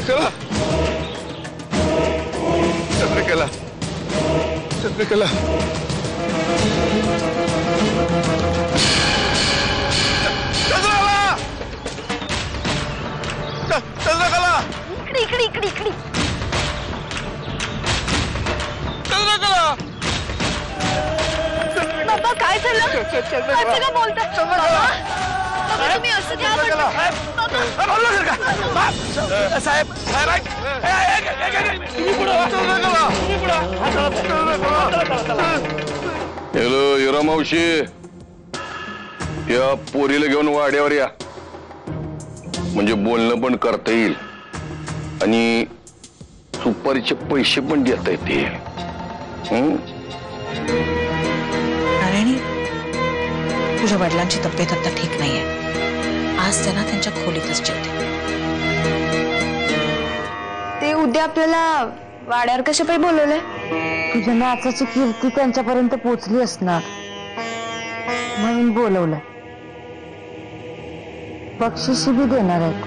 चंद्रकला चंद्रकला चंद्रकला चंद्रकला इकडे इकडे इकडे इकडे चंद्रकला बाबा काय झालं असं का बोलता बाबा तुम्ही असं का बोलता साहेब हॅलो हिरा मावशी या पोरीला घेऊन वाड्यावर या म्हणजे बोलणं पण करता येईल आणि सुपारीचे पैसे पण देता येतील. नारायणी तुझ्या वडिलांची तब्येत आता ठीक नाहीये. आज त्यांना त्यांच्या खोलीतच जेवते. ते उद्या आपल्याला वाड्यावर कशापायी बोलवलंय? तुझ्या नाचाची कीर्ती त्यांच्यापर्यंत पोहोचली असणार म्हणून बोलवलं. बक्षिशी बी देणार आहेत.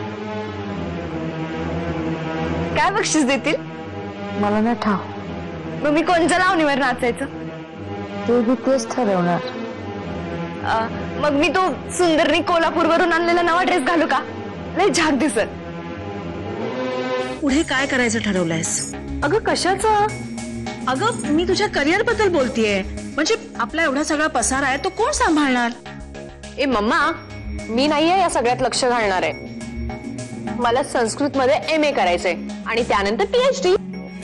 काय बक्षीस देतील? मला नाही ठाव. मग मी कोणत्या लावणीवर नाचायचं? ते बी तेच ठरवणार. मग मी तो सुंदरनी कोल्हापूरवरून आणलेला नवा ड्रेस घालू का? लय झाक दिसत. पुढे काय करायचं ठरवलंयस? अगं कशाचं? अगं मी तुझ्या करिअर बद्दल बोलतेय. म्हणजे आपला एवढा सगळा पसारा आहे तो कोण सांभाळणार? ए मम्मा मी नाहीये या सगळ्यात लक्ष घालणार आहे. मला संस्कृत मध्ये MA करायचंय आणि त्यानंतर PhD.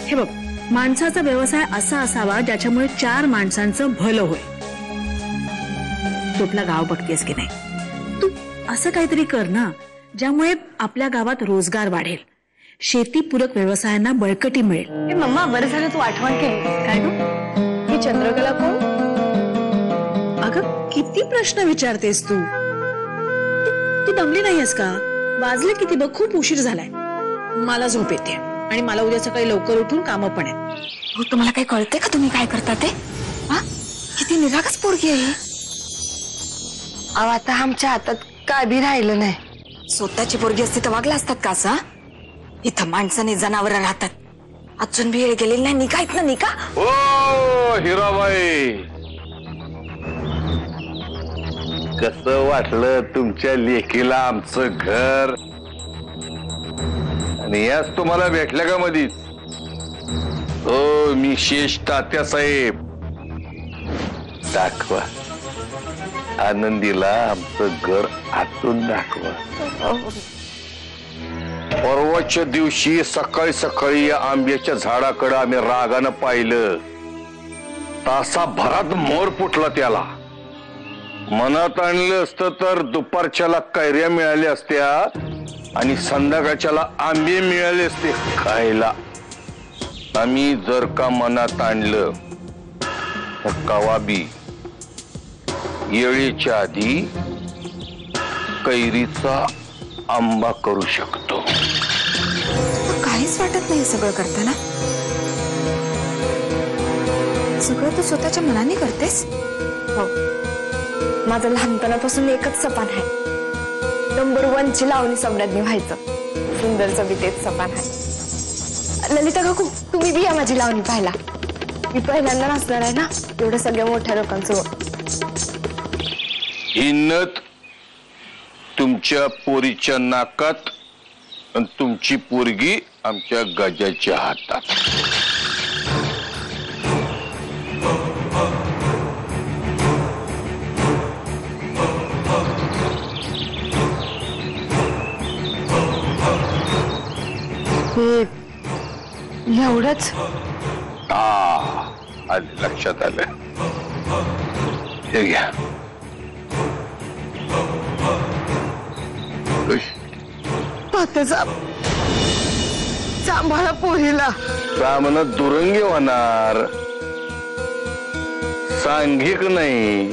हे बघ माणसाचा व्यवसाय असा असावा ज्याच्यामुळे 4 माणसांचं भलं होईल. तू आपला गाव बघतेस की नाही? तू असं काहीतरी कर ना ज्यामुळे आपल्या गावात रोजगार वाढेल, शेतीपूरक व्यवसायांना बळकटी मिळेल. ए मम्मा बरं झालं तू आठवण केली. काय ग ही चंद्रकला कोण? अगं किती प्रश्न विचारतेस तू? तू दमली नाहीयेस का? वाजले किती बघ, खूप उशीर झालाय. मला झोप येते आणि मला उद्या सकाळी लवकर उठून कामं पण आहेत. हो तुम्हाला काही कळते का तुम्ही काय करता ते? किती निरागस पोरगी आहे. आता आमच्या हातात काय बी राहिलं नाही. स्वतःची पोरगी असती तर वागला असतात का असं? इथं माणसाने जनावर राहतात. अजून भी वेळ गेलेली नाही. निका इथनं निका. ओ हिराबाई कसं वाटलं तुमच्या लेकीला आमचं घर? आणि याच तुम्हाला भेटल्या का मधीच? ओ मी शेष तात्या साहेब. दाखवा आनंदीला आमचं घर आतून दाखवा. परवाच्या दिवशी सकाळी सकाळी या आंब्याच्या झाडाकडे आम्ही रागानं पाहिलं. तासाभरात मोर फुटला त्याला. मनात आणलं असतं तर दुपारच्याला कैऱ्या मिळाल्या असत्या आणि संध्याकाळच्याला आंबे मिळाले असते खायला. आम्ही जर का मनात आणलं तर कवाबी येळेच्या आधी कैरीचा आंबा करू शकतो. काहीच वाटत नाही सगळं करताना. सगळं तू स्वतःच्या मनाने करतेस. हो माझं लहानपणापासून एकच सपान आहे. नंबर 1 ची लावणी सम्राज्ञी व्हायचं. सुंदरचं बी तेच सपान आहे. ललिता काकू तुम्ही बी या माझी लावणी पाहायला. मी पहिल्यांदा नाचणार आहे ना एवढ्या सगळ्या मोठ्या लोकांसमोर. ही नथ तुमच्या पोरीच्या नाकात आणि तुमची पोरगी आमच्या गजाच्या हातात. एवढंच? आलं लक्षात आलं. हे घ्या. सांभाळा पोरीला. सामना दुरंगी होणार सांघिक नाही.